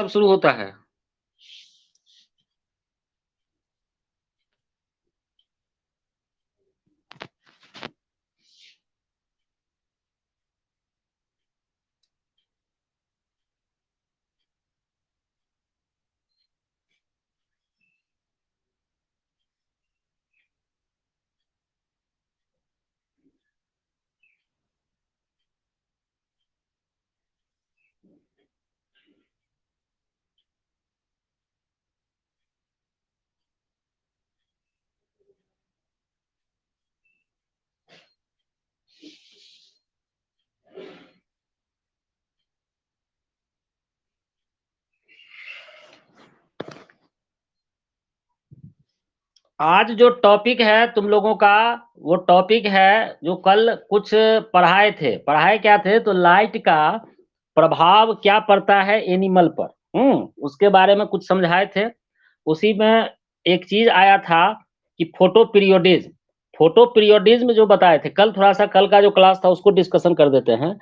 कब शुरू होता है? आज जो टॉपिक है तुम लोगों का, वो टॉपिक है जो कल कुछ पढ़ाए थे। पढ़ाए क्या थे? तो लाइट का प्रभाव क्या पड़ता है एनिमल पर। उसके बारे में कुछ समझाए थे। उसी में एक चीज़ आया था कि फोटो पीरियोडिज़्म। फोटो पीरियोडिज़्म जो बताए थे कल, थोड़ा-सा कल का जो क्लास था उसको डिस्कशन कर देते हैं।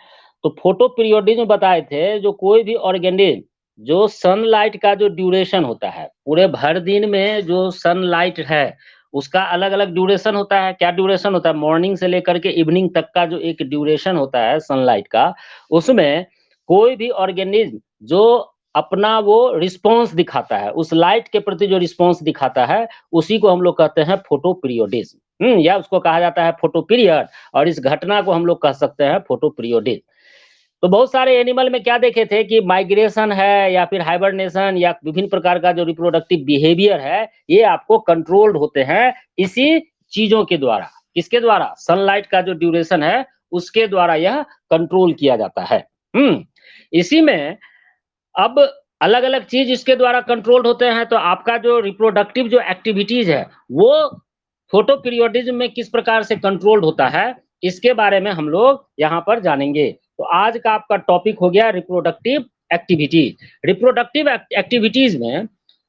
तो फोटो पीरियोडिज़्म बताए थे, जो कोई भी ऑर्गेनिज़्म जो सनलाइट का जो ड्यूरेशन होता है, पूरे भर दिन में जो सनलाइट है, उसका अलग-अलग ड्यूरेशन होता है। क्या ड्यूरेशन होता है? मॉर्निंग से लेकर के इवनिंग तक का जो एक ड्यूरेशन होता है सनलाइट का, उसमें कोई भी ऑर्गेनिज़्म जो अपना वो रिस्पॉन्स दिखाता है, उस लाइट के प्रति जो रिस्पॉन्स दिखाता है, उसी को हम लोग कहते हैं फोटो पीरियोडिज़्म। या उसको कहा जाता है फोटो पीरियड, और इस घटना को हम लोग कह सकते हैं फोटो पीरियोडिज़्म। तो बहुत सारे एनिमल में क्या देखे थे कि माइग्रेशन है या फिर हाइबरनेशन या विभिन्न प्रकार का जो रिप्रोडक्टिव बिहेवियर है, ये आपको कंट्रोल्ड होते हैं इसी चीज़ों के द्वारा। किसके द्वारा? सनलाइट का जो ड्यूरेशन है, उसके द्वारा यह कंट्रोल किया जाता है। इसी में अब अलग-अलग चीज़ इसके द्वारा कंट्रोल्ड होते हैं, तो आपका जो रिप्रोडक्टिव जो एक्टिविटीज़ है, वो फोटो पीरियोडिज़्म में किस प्रकार से कंट्रोल्ड होता है, इसके बारे में हम लोग यहाँ पर जानेंगे। तो आज का आपका टॉपिक हो गया रिप्रोडक्टिव एक्टिविटीज़। रिप्रोडक्टिव एक्टिविटीज़ में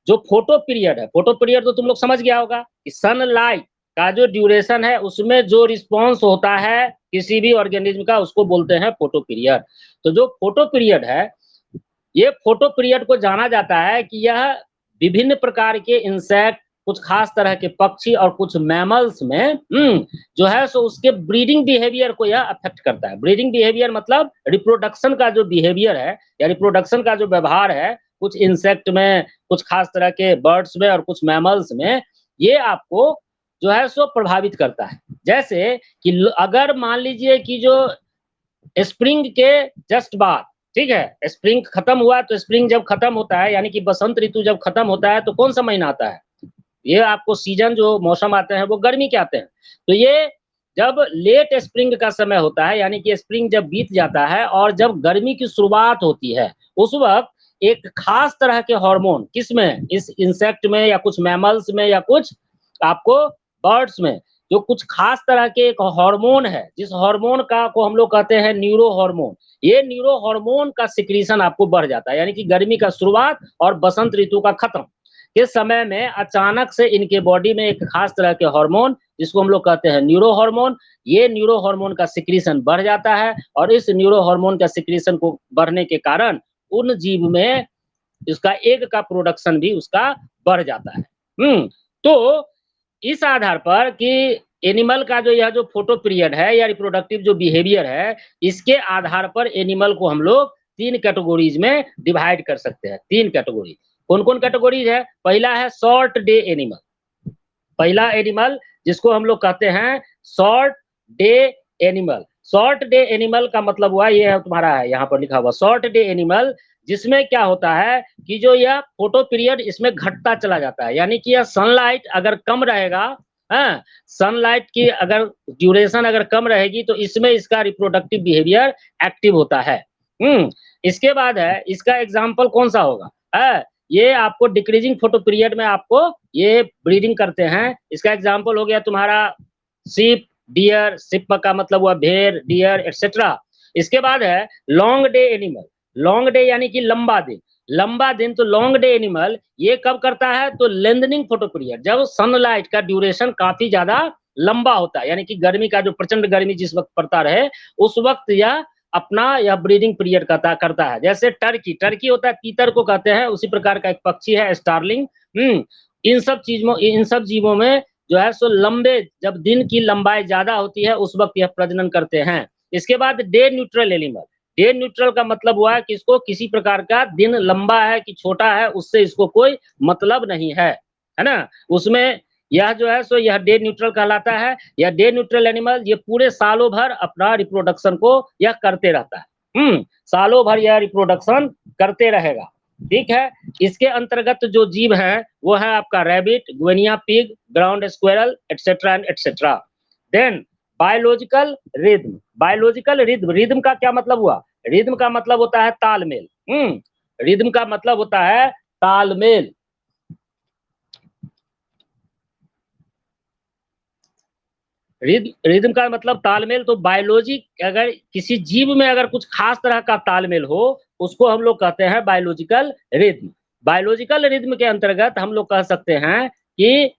जो फोटो पीरियड है, फोटो पीरियड तो तुम लोग समझ गया होगा कि सनलाइट का जो ड्यूरेशन है, उसमें जो रिस्पॉन्स होता है किसी भी ऑर्गेनिज़्म का, उसको बोलते हैं फोटो पीरियड। तो जो फोटो पीरियड है, ये फोटो पीरियड को जाना जाता है कि यह विभिन्न प्रकार के इंसेक्ट, कुछ खास तरह के पक्षी और कुछ मैमल्स में जो है सो उसके ब्रीडिंग बिहेवियर को यह अफेक्ट करता है। ब्रीडिंग बिहेवियर मतलब रिप्रोडक्शन का जो बिहेवियर है या रिप्रोडक्शन का जो व्यवहार है, कुछ इंसेक्ट में, कुछ खास तरह के बर्ड्स में और कुछ मैमल्स में, ये आपको जो है सो प्रभावित करता है। जैसे कि अगर मान लीजिए कि जो स्प्रिंग के जस्ट बाद, ठीक है, स्प्रिंग खत्म हुआ, तो स्प्रिंग जब खत्म होता है यानी कि बसंत ऋतु जब खत्म होता है, तो कौन सा महीना आता है? ये आपको सीजन जो मौसम आते हैं वो गर्मी के आते हैं। तो ये जब लेट स्प्रिंग का समय होता है, यानी कि स्प्रिंग जब बीत जाता है और जब गर्मी की शुरुआत होती है, उस वक्त एक खास तरह के हार्मोन किसमें, इस इंसेक्ट में या कुछ मैमल्स में या कुछ आपको बर्ड्स में, जो कुछ खास तरह के एक हार्मोन है, जिस हार्मोन का को हम लोग कहते हैं न्यूरो हार्मोन। ये न्यूरो हार्मोन का सिक्रीशन आपको बढ़ जाता है, यानी कि गर्मी का शुरुआत और बसंत ऋतु का खत्म के समय में अचानक से इनके बॉडी में एक खास तरह के हार्मोन, जिसको हम लोग कहते हैं न्यूरो हार्मोन, ये न्यूरो हार्मोन का सिक्रीशन बढ़ जाता है, और इस न्यूरो हार्मोन का सिक्रीशन को बढ़ने के कारण उन जीव में इसका एग का प्रोडक्शन भी उसका बढ़ जाता है। तो इस आधार पर कि एनिमल का जो यह जो फोटो पीरियड है या रिप्रोडक्टिव जो बिहेवियर है, इसके आधार पर एनिमल को हम लोग 3 कैटेगरीज में डिवाइड कर सकते हैं। 3 कैटेगरी। कौन-कौन कैटेगरीज है? पहला है शॉर्ट डे एनिमल। पहला एनिमल जिसको हम लोग कहते हैं short day animal. Short day animal का मतलब हुआ, ये है तुम्हारा है यहाँ पर लिखा हुआ शॉर्ट डे एनिमल, जिसमें क्या होता है कि जो यह फोटो पीरियड इसमें घटता चला जाता है, यानी कि यह सनलाइट अगर कम रहेगा, हाँ, सनलाइट की अगर ड्यूरेशन अगर कम रहेगी तो इसमें इसका रिप्रोडक्टिव बिहेवियर एक्टिव होता है। इसके बाद है, इसका एग्जाम्पल कौन सा होगा? है, ये आपको डिक्रीजिंग फोटो पीरियड में आपको ये ब्रीडिंग करते हैं। इसका एग्जाम्पल हो गया तुम्हारा शीप, डियर, शीप का मतलब हुआ भेड़, डियर एक्सेट्रा। इसके बाद है long day animal. Long day यानी कि लंबा दिन। लंबा दिन, तो लॉन्ग डे एनिमल ये कब करता है? तो लेंथनिंग फोटो पीरियड, जब सनलाइट का ड्यूरेशन काफी ज्यादा लंबा होता है, यानी कि गर्मी का जो प्रचंड गर्मी जिस वक्त पड़ता रहे, उस वक्त यह अपना यह ब्रीडिंग पीरियड करता है। जैसे टर्की, टर्की होता है, तीतर को कहते हैं, उसी प्रकार का एक पक्षी है स्टारलिंग। इन सब जीवों में जो है सो लंबे, जब दिन की लंबाई ज्यादा होती है उस वक्त यह प्रजनन करते हैं। इसके बाद day neutral animal, day neutral का मतलब हुआ है कि इसको किसी प्रकार का दिन लंबा है कि छोटा है उससे इसको कोई मतलब नहीं है ना। उसमें यह जो है सो यह डे न्यूट्रल कहलाता है। यह डे न्यूट्रल एनिमल ये पूरे सालों भर अपना रिप्रोडक्शन को यह करते रहता है। सालों भर यह रिप्रोडक्शन करते रहेगा। ठीक है। इसके अंतर्गत जो जीव है वो है आपका rabbit, guinea pig, ground squirrel etcetera and etcetera. Then biological rhythm, biological rhythm, rhythm का क्या मतलब हुआ? रिद्म का मतलब होता है तालमेल। रिद्म का मतलब होता है तालमेल। रिद्म का मतलब तालमेल। तो बायोलॉजी, अगर किसी जीव में अगर कुछ खास तरह का तालमेल हो उसको हम लोग कहते हैं बायोलॉजिकल रिद्म। बायोलॉजिकल रिद्म के अंतर्गत हम लोग कह सकते हैं कि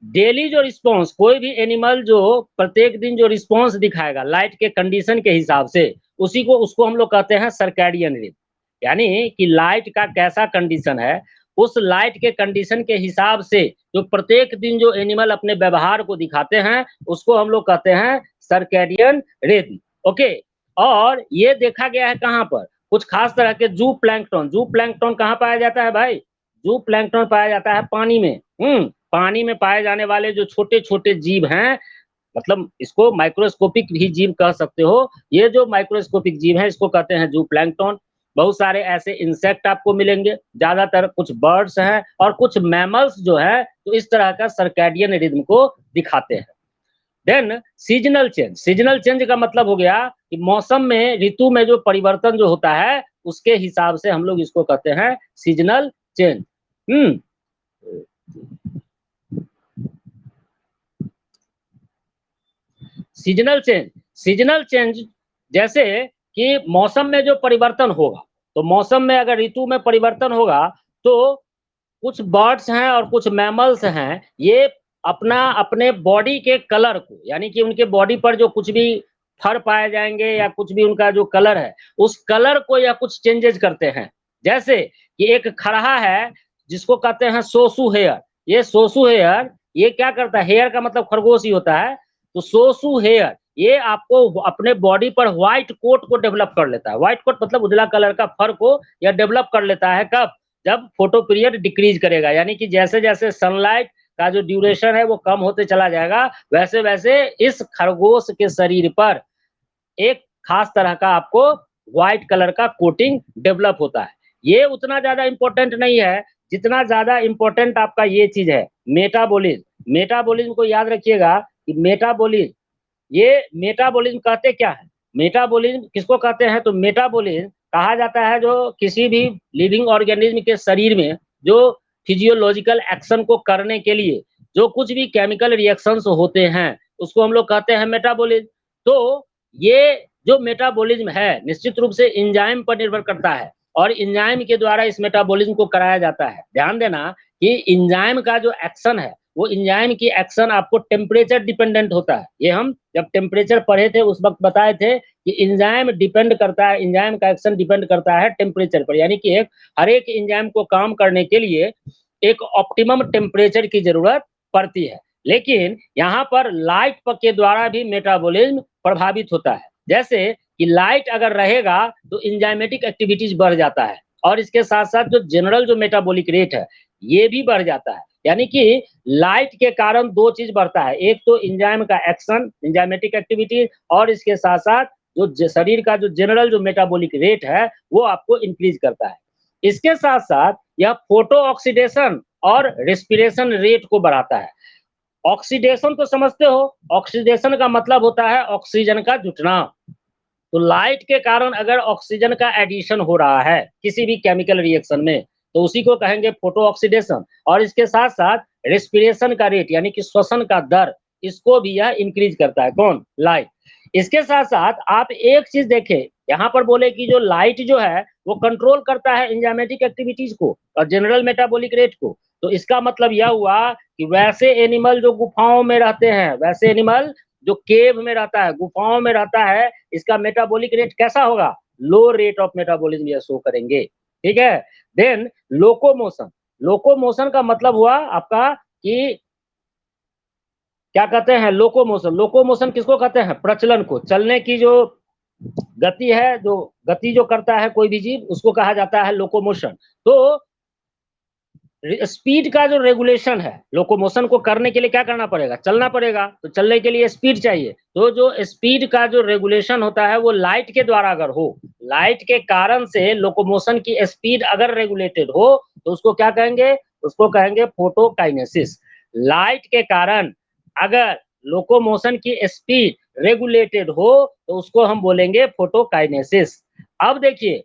डेली जो रिस्पॉन्स, कोई भी एनिमल जो प्रत्येक दिन जो रिस्पॉन्स दिखाएगा लाइट के कंडीशन के हिसाब से, उसको हम लोग कहते हैं सर्कैडियन रिद्म। यानी कि लाइट का कैसा कंडीशन है, उस लाइट के कंडीशन के हिसाब से जो प्रत्येक दिन जो एनिमल अपने व्यवहार को दिखाते हैं उसको हम लोग कहते हैं सर्कैडियन रिद्म। ओके। और ये देखा गया है कहाँ पर? कुछ खास तरह के जू प्लैंकटन, जू प्लैंकटन कहाँ पाया जाता है भाई? जू प्लैंकटन पाया जाता है पानी में। पानी में पाए जाने वाले जो छोटे छोटे जीव हैं, मतलब इसको माइक्रोस्कोपिक भी जीव कह सकते हो। ये जो माइक्रोस्कोपिक जीव है इसको कहते हैं जू प्लैंकटन। बहुत सारे ऐसे इंसेक्ट आपको मिलेंगे, ज्यादातर कुछ बर्ड्स हैं और कुछ मैमल्स जो है तो इस तरह का सर्कैडियन रिद्म को दिखाते हैं। Then seasonal change, seasonal change का मतलब हो गया कि मौसम में, ऋतु में जो परिवर्तन जो होता है उसके हिसाब से हम लोग इसको कहते हैं seasonal change. Seasonal change, seasonal change जैसे कि मौसम में जो परिवर्तन होगा, तो मौसम में अगर ऋतु में परिवर्तन होगा तो कुछ बर्ड्स हैं और कुछ मैमल्स हैं, ये अपना अपने बॉडी के कलर को, यानी कि उनके बॉडी पर जो कुछ भी फर पाए जाएंगे या कुछ भी उनका जो कलर है उस कलर को या कुछ चेंजेज करते हैं। जैसे कि एक खरहा है जिसको कहते हैं सोसू हेयर। ये सोसू हेयर ये क्या करता है? हेयर का मतलब खरगोश ही होता है। तो सोसू हेयर ये आपको अपने बॉडी पर व्हाइट कोट को डेवलप कर लेता है। व्हाइट कोट मतलब उजला कलर का फर को यह डेवलप कर लेता है। कब? जब फोटो पीरियड डिक्रीज करेगा, यानी कि जैसे जैसे सनलाइट का जो ड्यूरेशन है वो कम होते चला जाएगा, वैसे वैसे इस खरगोश के शरीर पर एक खास तरह का आपको व्हाइट कलर का कोटिंग डेवलप होता है। ये उतना ज्यादा इंपॉर्टेंट नहीं है जितना ज्यादा इंपॉर्टेंट आपका ये चीज है मेटाबॉलिज्म। मेटाबॉलिज्म को याद रखिएगा कि मेटाबॉलिज्म, ये मेटाबॉलिज्म कहते क्या है? मेटाबॉलिज्म किसको कहते हैं? तो मेटाबॉलिज्म कहा जाता है जो किसी भी लिविंग ऑर्गेनिज्म के शरीर में जो फिजियोलॉजिकल एक्शन को करने के लिए जो कुछ भी केमिकल रिएक्शंस होते हैं उसको हम लोग कहते हैं मेटाबॉलिज्म। तो ये जो मेटाबॉलिज्म है निश्चित रूप से एंजाइम पर निर्भर करता है और एंजाइम के द्वारा इस मेटाबॉलिज्म को कराया जाता है। ध्यान देना कि एंजाइम का जो एक्शन है वो एंजाइम की एक्शन आपको टेम्परेचर डिपेंडेंट होता है। ये हम जब टेम्परेचर पढ़े थे उस वक्त बताए थे कि एंजाइम डिपेंड करता है, एंजाइम का एक्शन डिपेंड करता है टेम्परेचर पर, यानी कि हर एक एंजाइम को काम करने के लिए एक ऑप्टिमम टेम्परेचर की जरूरत पड़ती है। लेकिन यहाँ पर लाइट के द्वारा भी मेटाबॉलिज्म प्रभावित होता है। जैसे कि लाइट अगर रहेगा तो एंजाइमेटिक एक्टिविटीज बढ़ जाता है और इसके साथ साथ जो जनरल जो मेटाबॉलिक रेट है ये भी बढ़ जाता है। यानी कि लाइट के कारण दो चीज बढ़ता है, एक तो एंजाइम का एक्शन, एंजाइमेटिक एक्टिविटी, और इसके साथ साथ जो शरीर का जो जनरल जो मेटाबॉलिक रेट है वो आपको इंक्रीज करता है। इसके साथ साथ यह फोटो ऑक्सीडेशन और रेस्पिरेशन रेट को बढ़ाता है। ऑक्सीडेशन तो समझते हो, ऑक्सीडेशन का मतलब होता है ऑक्सीजन का जुटना। तो लाइट के कारण अगर ऑक्सीजन का एडिशन हो रहा है किसी भी केमिकल रिएक्शन में तो उसी को कहेंगे फोटो ऑक्सीडेशन। और इसके साथ साथ रेस्पिरेशन का रेट यानी कि श्वसन का दर, इसको भी यह इंक्रीज करता है। कौन? लाइट। इसके साथ साथ आप एक चीज देखें, यहाँ पर बोले कि जो लाइट जो है वो कंट्रोल करता है एंजाइमेटिक एक्टिविटीज को और जनरल मेटाबॉलिक रेट को। तो इसका मतलब यह हुआ कि वैसे एनिमल जो गुफाओं में रहते हैं, वैसे एनिमल जो केव में रहता है, गुफाओं में रहता है, इसका मेटाबॉलिक रेट कैसा होगा? लो रेट ऑफ मेटाबॉलिज्म यह शो करेंगे, ठीक है? देन लोकोमोशन, लोकोमोशन का मतलब हुआ आपका कि क्या कहते हैं लोकोमोशन, लोकोमोशन किसको कहते हैं? प्रचलन को, चलने की जो गति है, जो गति जो करता है कोई भी जीव, उसको कहा जाता है लोकोमोशन। तो स्पीड का जो रेगुलेशन है, लोकोमोशन को करने के लिए क्या करना पड़ेगा? चलना पड़ेगा, तो चलने के लिए स्पीड चाहिए। तो जो स्पीड का जो रेगुलेशन होता है वो लाइट के द्वारा अगर हो, लाइट के कारण से लोकोमोशन की स्पीड अगर रेगुलेटेड हो, तो उसको क्या कहेंगे? उसको कहेंगे फोटोकाइनेसिस। लाइट के कारण अगर लोकोमोशन की स्पीड रेगुलेटेड हो, तो उसको हम बोलेंगे फोटोकाइनेसिस। अब देखिए,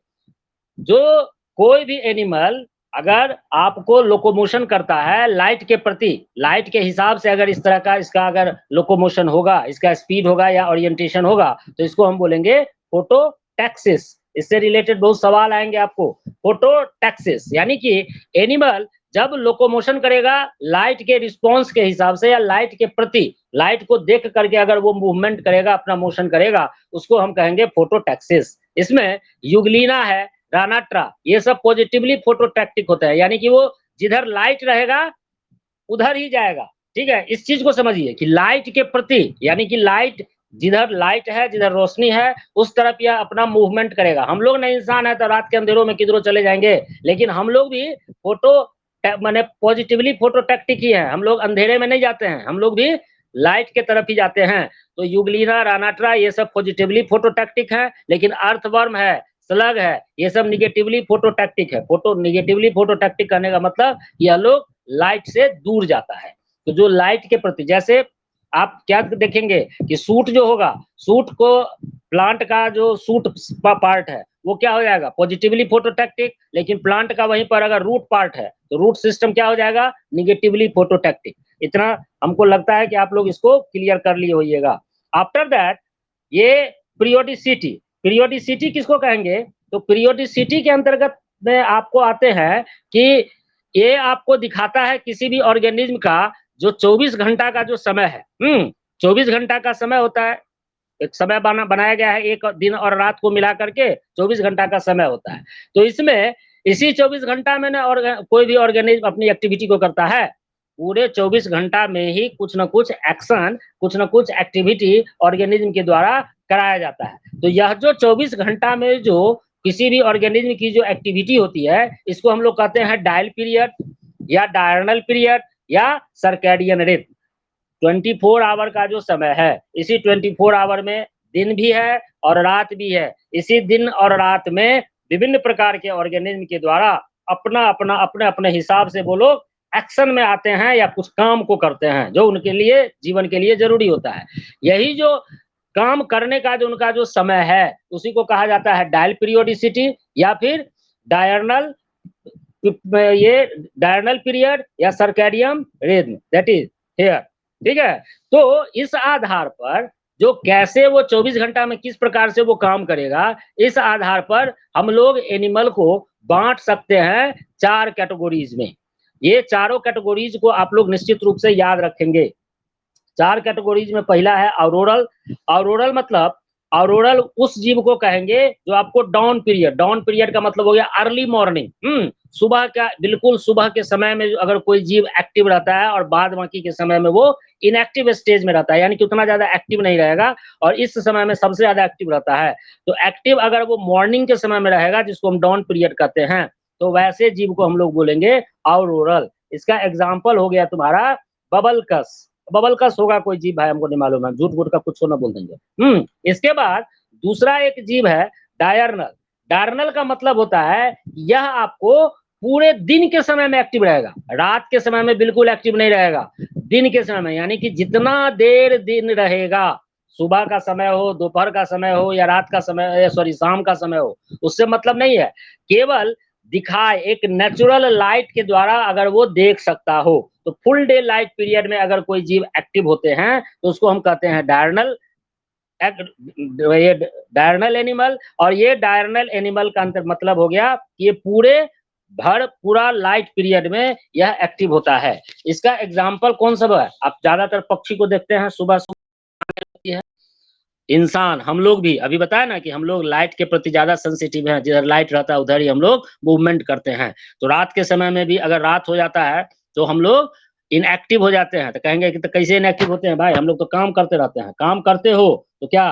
जो कोई भी एनिमल अगर आपको लोकोमोशन करता है लाइट के प्रति, लाइट के हिसाब से अगर इस तरह का इसका अगर लोकोमोशन होगा, इसका स्पीड होगा या ओरिएंटेशन होगा, तो इसको हम बोलेंगे फोटोटैक्सिस। इससे रिलेटेड बहुत सवाल आएंगे आपको। फोटोटैक्सिस यानी कि एनिमल जब लोकोमोशन करेगा लाइट के रिस्पॉन्स के हिसाब से या लाइट के प्रति, लाइट को देख करके अगर वो मूवमेंट करेगा, अपना मोशन करेगा, उसको हम कहेंगे फोटोटैक्सिस। इसमें युगलीना है, रानाट्रा, ये सब पॉजिटिवली फोटोटैक्टिक होता है, यानी कि वो जिधर लाइट रहेगा उधर ही जाएगा, ठीक है? इस चीज को समझिए कि लाइट के प्रति, यानी कि लाइट जिधर लाइट है, जिधर रोशनी है, उस तरफ यह अपना मूवमेंट करेगा। हम लोग नहीं इंसान है तो रात के अंधेरों में किधरों चले जाएंगे, लेकिन हम लोग भी फोटो माने पॉजिटिवली फोटोटैक्टिक ही है। हम लोग अंधेरे में नहीं जाते हैं, हम लोग भी लाइट के तरफ ही जाते हैं। तो युगलीना, रानाट्रा ये सब पॉजिटिवली फोटोटैक्टिक है, लेकिन अर्थवर्म है, स्लग है, ये सब निगेटिवली फोटोटैक्टिक है। फोटो निगेटिवली फोटोटैक्टिक करने का मतलब यह लोग लाइट से दूर जाता है। तो जो लाइट के प्रति, जैसे आप क्या देखेंगे कि सूट जो होगा, सूट को प्लांट का जो सूट पार्ट है वो क्या हो जाएगा? पॉजिटिवली फोटोटैक्टिक। लेकिन प्लांट का वहीं पर अगर रूट पार्ट है तो रूट सिस्टम क्या हो जाएगा? निगेटिवली फोटोटैक्टिक। इतना हमको लगता है कि आप लोग इसको क्लियर कर लिए होइएगा। आफ्टर दैट ये पीरियोडिसिटी, पीरियोडिसिटी किसको कहेंगे? तो पीरियोडिसिटी के अंतर्गत में आपको आते हैं कि ये आपको दिखाता है किसी भी ऑर्गेनिज्म का जो 24 घंटा का जो समय है, 24 घंटा का समय होता है। एक समय बनाया गया है, एक दिन और रात को मिला करके 24 घंटा का समय होता है। तो इसमें इसी 24 घंटा में ना कोई भी ऑर्गेनिज्म अपनी एक्टिविटी को करता है। पूरे 24 घंटा में ही कुछ न कुछ एक्शन, कुछ न कुछ एक्टिविटी ऑर्गेनिज्म के द्वारा कराया जाता है। तो यह जो 24 घंटा में जो किसी भी ऑर्गेनिज्म की जो एक्टिविटी होती है, इसको हम लोग कहते हैं डायल पीरियड या डायरनल पीरियड या सर्कैडियन रिथम। 24 आवर का जो समय है, इसी 24 आवर में दिन भी है और रात भी है। इसी दिन और रात में विभिन्न प्रकार के ऑर्गेनिज्म के द्वारा अपना अपने हिसाब से वो लोग एक्शन में आते हैं या कुछ काम को करते हैं जो उनके लिए जीवन के लिए जरूरी होता है। यही जो काम करने का जो उनका जो समय है, उसी को कहा जाता है डायल पीरियोडिसिटी या फिर डायरनल, ये डायरनल पीरियड या circadian rhythm, that is here, ठीक है? तो इस आधार पर जो कैसे वो 24 घंटा में किस प्रकार से वो काम करेगा, इस आधार पर हम लोग एनिमल को बांट सकते हैं 4 कैटेगरीज में। ये चारों कैटेगरीज को आप लोग निश्चित रूप से याद रखेंगे। 4 कैटेगरीज में पहला है ऑरोरल। ऑरोरल मतलब ऑरोरल उस जीव को कहेंगे जो आपको डाउन पीरियड, डाउन पीरियड का मतलब हो गया अर्ली मॉर्निंग, सुबह का, बिल्कुल सुबह के समय में अगर कोई जीव एक्टिव रहता है और बाद बाकी के समय में वो इनएक्टिव स्टेज में रहता है, यानी कि उतना ज्यादा एक्टिव नहीं रहेगा और इस समय में सबसे ज्यादा एक्टिव रहता है। तो एक्टिव अगर वो मॉर्निंग के समय में रहेगा, जिसको हम डाउन पीरियड कहते हैं, तो वैसे जीव को हम लोग बोलेंगे ऑरोरल। इसका एग्जाम्पल हो गया तुम्हारा बबलकस। बबलकस होगा कोई जीव, भाई हमको नहीं मालूम है, झूठ मूठ का कुछ ना बोल देंगे। इसके बाद दूसरा एक जीव है डायरनल। डायरनल का मतलब होता है यह आपको पूरे दिन के समय में एक्टिव रहेगा, रात के समय में बिल्कुल एक्टिव नहीं रहेगा। दिन के समय में यानी कि जितना देर दिन रहेगा, सुबह का समय हो, दोपहर का समय हो या रात का समय, सॉरी शाम का समय हो, उससे मतलब नहीं है। केवल दिखाए एक नेचुरल लाइट के द्वारा अगर वो देख सकता हो, तो फुल डे लाइट पीरियड में अगर कोई जीव एक्टिव होते हैं तो उसको हम कहते हैं डायरनल, ये डायरनल एनिमल। और ये डायरनल एनिमल का अंतर मतलब हो गया कि ये पूरा लाइट पीरियड में यह एक्टिव होता है। इसका एग्जाम्पल कौन सा है? आप ज्यादातर पक्षी को देखते हैं सुबह सुबह है। इंसान, हम लोग भी अभी बताया ना कि हम लोग लाइट के प्रति ज़्यादा सेंसिटिव हैं, जिधर लाइट रहता है उधर ही हम लोग मूवमेंट करते हैं। तो रात के समय में भी अगर रात हो जाता है, तो हम लोग इनएक्टिव हो जाते हैं। तो कहेंगे कि तो कैसे इनएक्टिव होते हैं भाई? हम लोग तो काम करते रहते हैं। काम करते हो तो क्या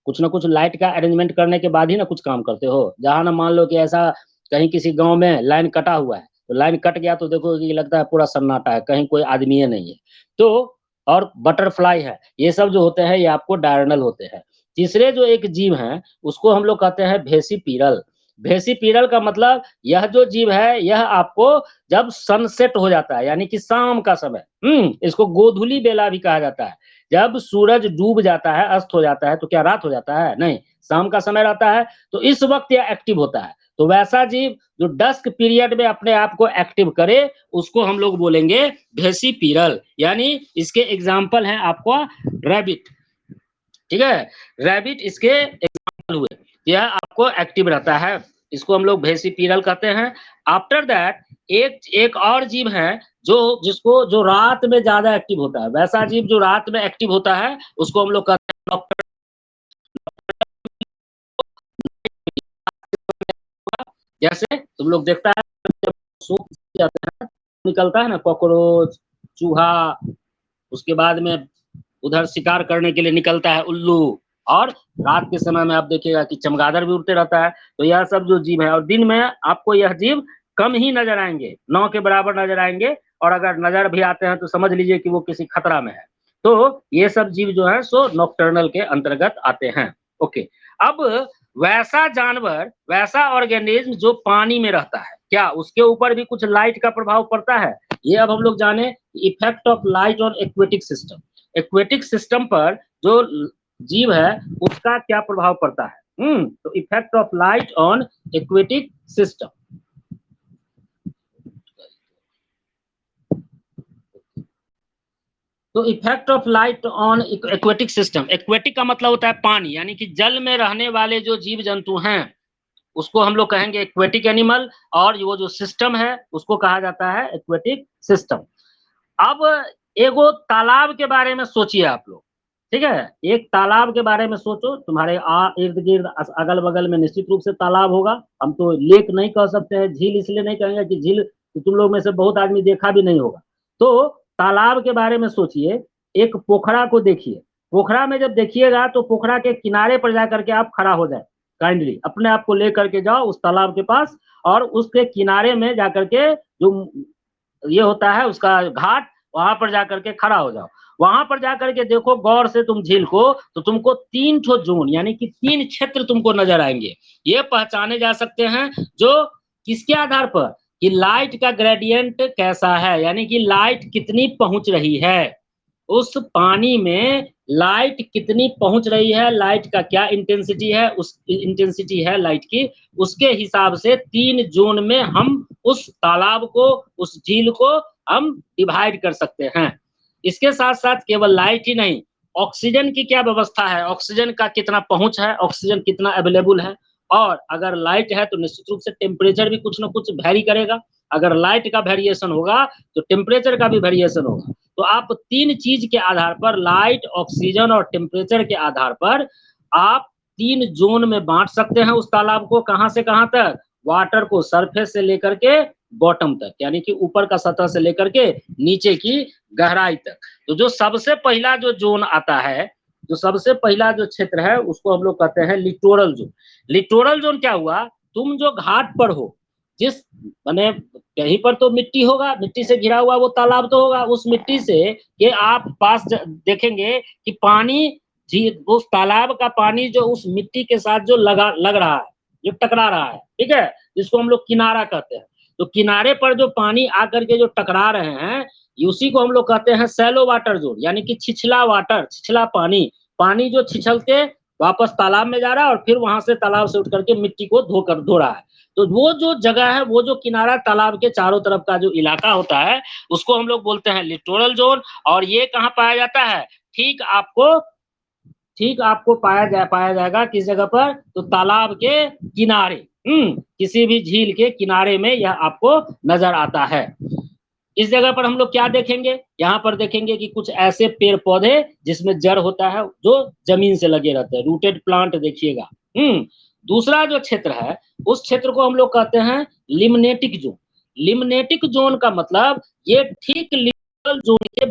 कुछ ना कुछ लाइट का अरेंजमेंट करने के बाद ही ना कुछ काम करते हो। जहाँ ना मान लो कि ऐसा कहीं किसी गाँव में लाइन कटा हुआ है, तो लाइन कट गया तो देखो कि लगता है पूरा सन्नाटा है, कहीं कोई आदमी ही नहीं है। तो और बटरफ्लाई है, ये सब जो होते हैं ये आपको डायरनल होते हैं। तीसरे जो एक जीव हैं, उसको हम लोग कहते हैं भेसीपीरल। भेसीपीरल का मतलब यह जो जीव है, यह आपको जब सनसेट हो जाता है, यानी कि शाम का समय, इसको गोधूली बेला भी कहा जाता है। जब सूरज डूब जाता है, अस्त हो जाता है, तो क्या रात हो जाता है? नहीं, शाम का समय रहता है, तो इस वक़्त यह एक्टिव होता है। तो वैसा जीव जो डस्क पीरियड में अपने आप को एक्टिव करे, उसको हम लोग बोलेंगे भेसीपीरल, यानी इसके एग्ज़ाम्पल हैं आपका रैबिट, ठीक है? रैबिट इसके एग्ज़ाम्पल हुए। यह आपको एक्टिव रहता है, इसको हम लोग भेसीपीरल कहते हैं। आफ्टर दैट एक एक और जीव है जो रात में ज़्यादा एक्टिव होता है। वैसा जीव जो रात में एक्टिव होता है, उसको हम लोग कहते हैं नॉकटर्नल। जैसे तुम लोग देखता है जब सो जाते हैं, निकलता है ना कॉकरोच, चूहा, उसके बाद में उधर शिकार करने के लिए निकलता है उल्लू, और रात के समय में आप देखिएगा कि चमगादड़ भी उड़ते रहता है। तो यह सब जो जीव है, और दिन में आपको यह जीव कम ही नजर आएंगे, 9 के बराबर नजर आएंगे, और अगर नजर भी आते हैं तो समझ लीजिए कि वो किसी खतरा में है। तो ये सब जीव जो है सो नॉकटर्नल के अंतर्गत आते हैं। ओके, अब वैसा जानवर, वैसा ऑर्गेनिज्म जो पानी में रहता है, क्या उसके ऊपर भी कुछ लाइट का प्रभाव पड़ता है? ये अब हम लोग जाने effect of light on aquatic system. Aquatic system पर जो जीव है उसका क्या प्रभाव पड़ता है? तो effect of light on aquatic system. तो effect of light on aquatic system, aquatic का मतलब होता है पानी, यानी कि जल में रहने वाले जो जीव जंतु हैं उसको हम लोग कहेंगे एक्वेटिक एनिमल, और वो जो सिस्टम है उसको कहा जाता है एक्वेटिक सिस्टम। अब एगो तालाब के बारे में सोचिए आप लोग, ठीक है? एक तालाब के बारे में सोचो, तुम्हारे इर्द-गिर्द अगल-बगल में निश्चित रूप से तालाब होगा। हम तो लेक नहीं कह सकते हैं, झील इसलिए नहीं कहेंगे कि झील तो तुम लोग में से बहुत आदमी देखा भी नहीं होगा। तो तालाब के बारे में सोचिए, एक पोखरा को देखिए। पोखरा में जब देखिएगा तो पोखरा के किनारे पर जाकर के आप खड़ा हो जाए, काइंडली अपने आप को लेकर के जाओ उस तालाब के पास, और उसके किनारे में जाकर के जो ये होता है उसका घाट, वहां पर जाकर के खड़ा हो जाओ। वहां पर जाकर के देखो गौर से तुम झील को, तो तुमको 3 ठो जोन यानी कि 3 क्षेत्र तुमको नजर आएंगे। ये पहचाने जा सकते हैं जो किसके आधार पर कि लाइट का ग्रेडियंट कैसा है, यानी कि लाइट कितनी पहुंच रही है उस पानी में, लाइट कितनी पहुंच रही है, लाइट का क्या इंटेंसिटी है, उस इंटेंसिटी है लाइट की, उसके हिसाब से 3 जोन में हम उस तालाब को, उस झील को हम डिवाइड कर सकते हैं। इसके साथ-साथ केवल लाइट ही नहीं, ऑक्सीजन की क्या व्यवस्था है, ऑक्सीजन का कितना पहुँच है, ऑक्सीजन कितना अवेलेबल है, और अगर लाइट है तो निश्चित रूप से टेम्परेचर भी कुछ न कुछ वैरी करेगा। अगर लाइट का वेरिएशन होगा तो टेम्परेचर का भी वेरिएशन होगा। तो आप 3 चीज के आधार पर, लाइट, ऑक्सीजन और टेम्परेचर के आधार पर आप 3 जोन में बाँट सकते हैं उस तालाब को। कहाँ से कहाँ तक? वाटर को सरफेस से लेकर के बॉटम तक, यानी कि ऊपर का सतह से लेकर के नीचे की गहराई तक। तो जो सबसे पहला जो जोन आता है, जो सबसे पहला जो क्षेत्र है उसको हम लोग कहते हैं लिटोरल जोन। लिटोरल जोन क्या हुआ? तुम जो घाट पर हो, जिस माने कहीं पर तो मिट्टी होगा, मिट्टी से घिरा हुआ वो तालाब तो होगा, उस मिट्टी से ये आप पास देखेंगे कि पानी झील, उस तालाब का पानी जो उस मिट्टी के साथ जो लग रहा है, जो टकरा रहा है, ठीक है? जिसको हम लोग किनारा कहते हैं। तो किनारे पर जो पानी आकर के जो टकरा रहे हैं, उसी को हम लोग कहते हैं शैलो वाटर जोन, यानी कि छिछला वाटर, छिछला पानी। पानी जो छिछल के वापस तालाब में जा रहा है और फिर वहां से तालाब से उठ करके मिट्टी को धो रहा है। तो वो जो जगह है, वो जो किनारा तालाब के चारों तरफ का जो इलाका होता है, उसको हम लोग बोलते हैं लिटोरल जोन। और ये कहाँ पाया जाता है? ठीक आपको पाया जाएगा किस जगह पर? तो तालाब के किनारे, किसी भी झील के किनारे में यह आपको नजर आता है। इस जगह पर हम लोग क्या देखेंगे, यहाँ पर देखेंगे कि कुछ ऐसे पेड़ पौधे जिसमें जड़ होता है जो जमीन से लगे रहते हैं, रूटेड प्लांट देखिएगा। दूसरा जो क्षेत्र है उस क्षेत्र को हम लोग कहते हैं लिम्नेटिक जोन। लिम्नेटिक जोन का मतलब ये ठीक लिटोरल जोन के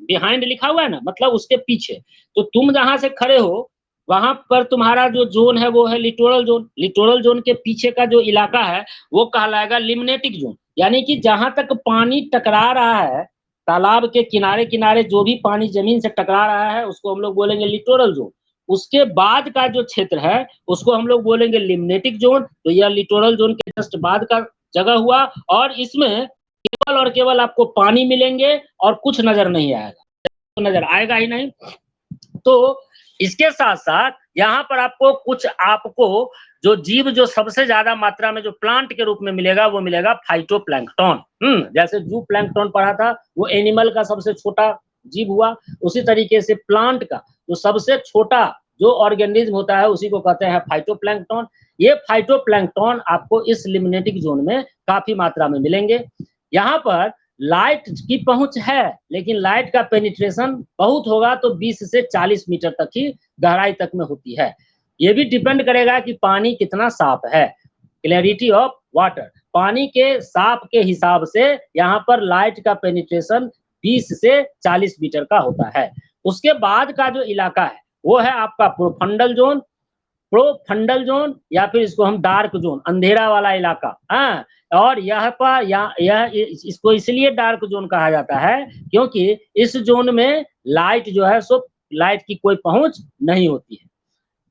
बिहाइंड लिखा हुआ है ना, मतलब उसके पीछे। तो तुम जहां से खड़े हो वहां पर तुम्हारा जो जोन है वो है लिटोरल जोन। लिटोरल जोन के पीछे का जो इलाका है वो कहलाएगा लिम्नेटिक जोन, यानी कि जहां तक पानी टकरा रहा है, तालाब के किनारे किनारे जो भी पानी जमीन से टकरा रहा है उसको हम लोग बोलेंगे लिटोरल जोन। उसके बाद का जो क्षेत्र है उसको हम लोग बोलेंगे लिम्नेटिक जोन। तो यह लिटोरल जोन के जस्ट बाद का जगह हुआ, और इसमें केवल और केवल आपको पानी मिलेंगे और कुछ नजर नहीं आएगा, तो नजर आएगा ही नहीं। तो इसके साथ साथ यहाँ पर आपको जो जीव जो सबसे ज्यादा मात्रा में जो प्लांट के रूप में मिलेगा वो मिलेगा फाइटोप्लैंक्टन। जैसे जू प्लैंक्टन पढ़ा था वो एनिमल का सबसे छोटा जीव हुआ, उसी तरीके से प्लांट का जो सबसे छोटा जो ऑर्गेनिज्म होता है उसी को कहते हैं फाइटोप्लैंक्टन। ये फाइटोप्लैंक्टन आपको इस लिम्नेटिक जोन में काफी मात्रा में मिलेंगे। यहाँ पर लाइट की पहुंच है, लेकिन लाइट का पेनिट्रेशन बहुत होगा तो 20 से 40 मीटर तक ही गहराई तक में होती है। ये भी डिपेंड करेगा कि पानी कितना साफ है, क्लैरिटी ऑफ वाटर। पानी के साफ के हिसाब से यहाँ पर लाइट का पेनिट्रेशन 20 से 40 मीटर का होता है। उसके बाद का जो इलाका है वो है आपका प्रोफंडल जोन, प्रोफंडल जोन, या फिर इसको हम डार्क जोन, अंधेरा वाला इलाका। हाँ, और यह इसको इसलिए डार्क जोन कहा जाता है क्योंकि इस जोन में लाइट जो है सो लाइट की कोई पहुंच नहीं होती है।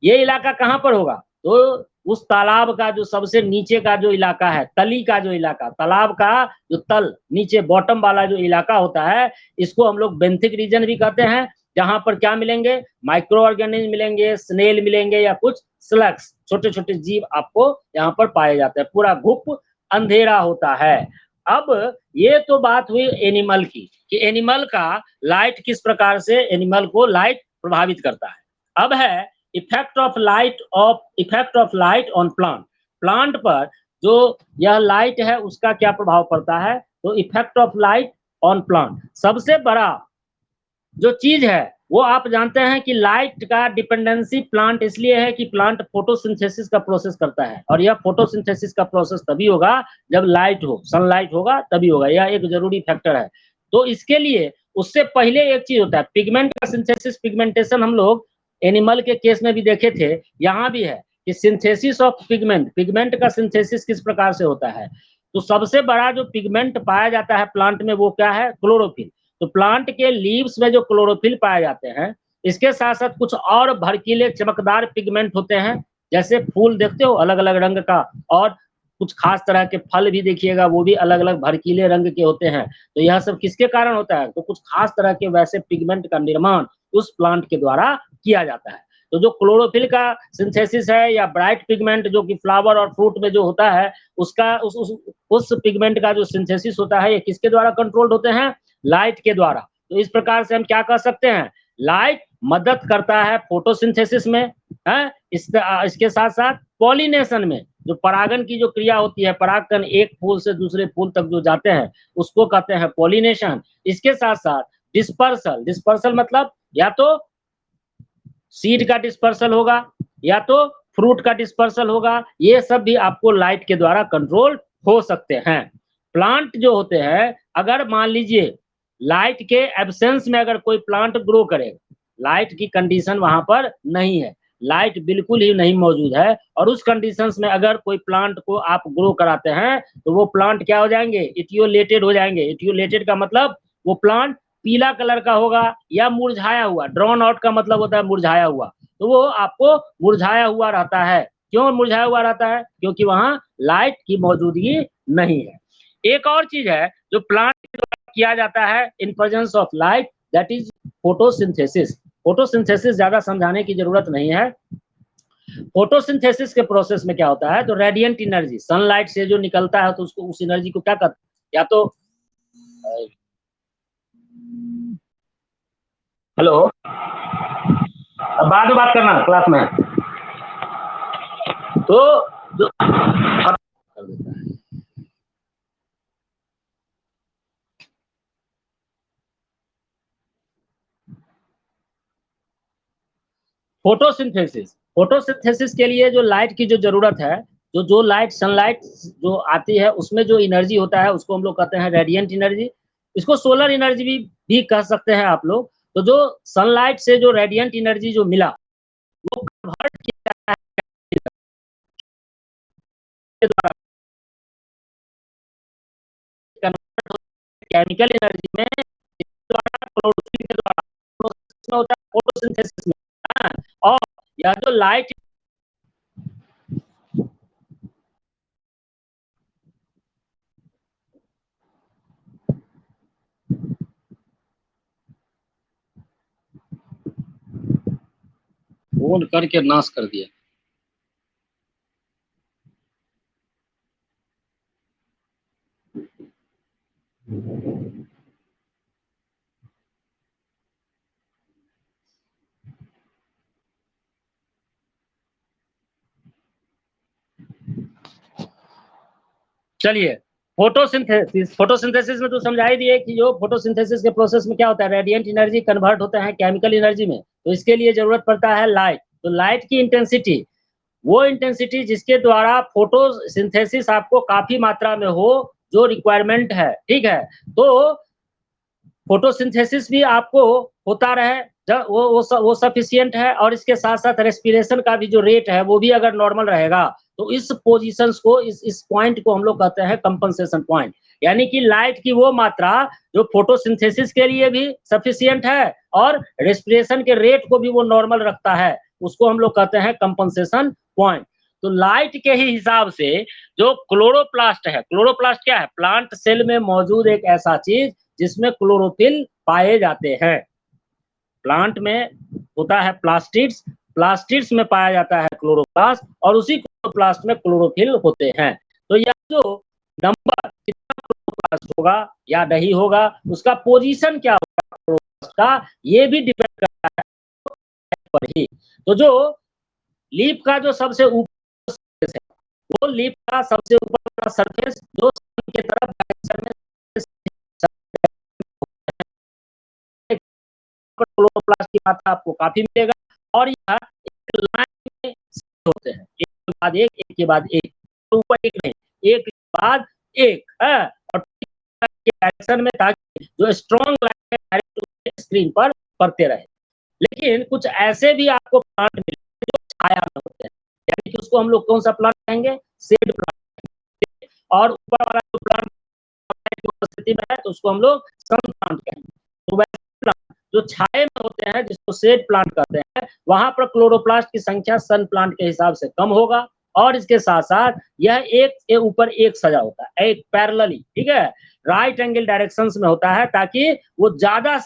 ये इलाका कहाँ पर होगा, तो उस तालाब का जो सबसे नीचे का जो इलाका है, तली का जो इलाका, तालाब का जो तल नीचे बॉटम वाला जो इलाका होता है, इसको हम लोग बेंथिक रीजन भी कहते हैं। जहां पर क्या मिलेंगे, माइक्रो ऑर्गेनिज्म मिलेंगे, स्नेल मिलेंगे, या कुछ स्लग्स, छोटे छोटे जीव आपको यहाँ पर पाए जाते हैं। पूरा घुप अंधेरा होता है। अब ये तो बात हुई एनिमल की, कि एनिमल का लाइट किस प्रकार से एनिमल को लाइट प्रभावित करता है। अब है effect of light on plant. Plant पर जो यह लाइट है उसका क्या प्रभाव पड़ता है, तो effect of light on plant सबसे बड़ा जो चीज है वो आप जानते हैं कि लाइट का डिपेंडेंसी प्लांट इसलिए है कि प्लांट फोटोसिंथेसिस का प्रोसेस करता है, और यह फोटोसिंथेसिस का प्रोसेस तभी होगा जब लाइट हो, सनलाइट होगा तभी होगा, यह एक जरूरी फैक्टर है। तो इसके लिए उससे पहले एक चीज होता है पिगमेंट का सिंथेसिस, पिगमेंटेशन। हम लोग एनिमल के केस में भी देखे थे, यहाँ भी है कि सिंथेसिस ऑफ पिगमेंट, पिगमेंट का सिंथेसिस किस प्रकार से होता है। तो सबसे बड़ा जो पिगमेंट पाया जाता है प्लांट में वो क्या है, क्लोरोफिल। तो प्लांट के लीव्स में जो क्लोरोफिल पाए जाते हैं, इसके साथ साथ कुछ और भड़कीले चमकदार पिगमेंट होते हैं, जैसे फूल देखते हो अलग अलग रंग का, और कुछ खास तरह के फल भी देखिएगा वो भी अलग अलग भड़कीले रंग के होते हैं। तो यह सब किसके कारण होता है, तो कुछ खास तरह के वैसे पिगमेंट का निर्माण उस प्लांट के द्वारा किया जाता है। तो जो क्लोरोफिल का सिंथेसिस है, या ब्राइट पिगमेंट जो कि फ्लावर और फ्रूट में जो होता है, उसका उस पिगमेंट का जो सिंथेसिस होता है ये किसके द्वारा कंट्रोल्ड होते हैं, लाइट के द्वारा। तो इस प्रकार से हम क्या कह सकते हैं, लाइट मदद करता है फोटोसिंथेसिस में, है इसके साथ साथ पॉलिनेशन में, जो परागन की जो क्रिया होती है, परागकण एक फूल से दूसरे फूल तक जो जाते हैं उसको कहते हैं पॉलिनेशन। इसके साथ साथ डिस्पर्सल, डिस्पर्सल मतलब या तो सीड का डिस्पर्सल होगा या तो फ्रूट का डिस्पर्सल होगा, ये सब भी आपको लाइट के द्वारा कंट्रोल हो सकते हैं। प्लांट जो होते हैं, अगर मान लीजिए लाइट के एब्सेंस में अगर कोई प्लांट ग्रो करेगा, लाइट की कंडीशन वहां पर नहीं है, लाइट बिल्कुल ही नहीं मौजूद है, और उस कंडीशंस में अगर कोई प्लांट को आप ग्रो कराते हैं तो वो प्लांट क्या हो जाएंगे, इटियोलेटेड हो जाएंगे। इटियोलेटेड का मतलब वो प्लांट पीला कलर का होगा या मुरझाया हुआ, ड्रॉन आउट का मतलब होता है मुरझाया हुआ, तो वो आपको मुरझाया हुआ रहता है। क्यों मुरझाया हुआ रहता है, क्योंकि वहां लाइट की मौजूदगी नहीं है। एक और चीज है जो प्लांट किया जाता है in presence of light, that is photosynthesis. Photosynthesis ज्यादा समझाने की जरूरत नहीं है। फोटोसिंथेसिस के प्रोसेस में क्या होता है, तो रेडिएंट एनर्जी सनलाइट से जो निकलता है तो उसको उस एनर्जी को क्या कहते हैं, या तो हेलो, बाद में बात करना क्लास में, तो जो फोटोसिंथेसिस, फोटोसिंथेसिस के लिए जो लाइट की जो ज़रूरत है, जो लाइट सनलाइट जो आती है उसमें जो एनर्जी होता है उसको हम लोग कहते हैं रेडिएंट एनर्जी। इसको सोलर एनर्जी भी कह सकते हैं आप लोग। तो जो सनलाइट से जो रेडिएंट एनर्जी जो मिला, वो कन्वर्ट किया के द्वारा कन्वर्ट केमिकल एनर्जी में द्वारा क्लोरोफिल के द्वारा प्रोसेस में होता है फोटोसिंथेसिस में। हाँ, और यह जो लाइट फोन करके नाश कर दिया। चलिए, फोटोसिंथेसिस में तो समझा ही दिए कि जो फोटोसिंथेसिस के प्रोसेस में क्या होता है, रेडिएंट एनर्जी कन्वर्ट होता है केमिकल एनर्जी में। तो इसके लिए जरूरत पड़ता है लाइट। तो लाइट की इंटेंसिटी, वो इंटेंसिटी जिसके द्वारा फोटोसिंथेसिस आपको काफी मात्रा में हो, जो रिक्वायरमेंट है, ठीक है। तो फोटोसिंथेसिस भी आपको होता रहे, वो सफिशिएंट है, और इसके साथ-साथ रेस्पिरेशन का भी जो रेट है वो भी अगर नॉर्मल रहेगा, तो इस पोजीशंस को, इस पॉइंट को हम लोग कहते हैं कंपनसेशन पॉइंट। यानी कि लाइट की वो मात्रा जो फोटोसिंथेसिस के लिए भी सफिशिएंट है और रेस्पिरेशन के रेट को भी वो नॉर्मल रखता है, उसको हम लोग कहते हैं कंपनसेशन पॉइंट। तो लाइट के ही हिसाब से जो क्लोरोप्लास्ट है, क्लोरोप्लास्ट क्या है? प्लांट सेल में मौजूद एक ऐसा चीज जिसमें क्लोरोफिल पाए जाते हैं। प्लांट में होता है प्लास्टिड्स, प्लास्टिड्स में पाया जाता है क्लोरोप्लास्ट, और उसी क्लोरोप्लास्ट में क्लोरोफिल होते हैं। तो यह जो नंबर कितना क्लोरोप्लास्ट होगा या नहीं होगा, उसका पोजीशन क्या होगा क्लोरोप्लास्ट का, ये भी डिपेंड करता है पर ही। तो जो लीफ का जो सबसे ऊपर सरफेस है, वो लीफ का सबसे ऊपर का सरफेस जो सन की तरफ डायरेक्शन में क्लोरोप्लास्ट की मात्रा आपको काफी मिलेगा, और यह एक लाइन में होते हैं, एक के बाद एक के बाद एक, तो ऊपर एक नहीं, एक के बाद एक है, और डायरेक्शन में, ताकि जो स्ट्रॉन्ग लाइन है डायरेक्ट स्क्रीन पर पड़ते रहे। लेकिन कुछ ऐसे भी आपको प्लांट मिलेंगे जो छाया में होते हैं, यानी कि उसको हम लोग कौन सा प्लांट कहेंगे? Shade plant. और ऊपर वाला जो प्लांट की उपस्थिति में है तो उसको हम लोग सन प्लांट कहेंगे। तो वैसे प्लांट जो छाये में होते हैं, जिसको शेड प्लांट कहते हैं, वहां पर क्लोरोप्लास्ट की संख्या सन प्लांट के हिसाब से कम होगा, और इसके साथ साथ यह एक के ऊपर एक सजा होता है, एक पैरेलली, ठीक है, राइट एंगल डायरेक्शंस में होता है, ताकि वो ज्यादा से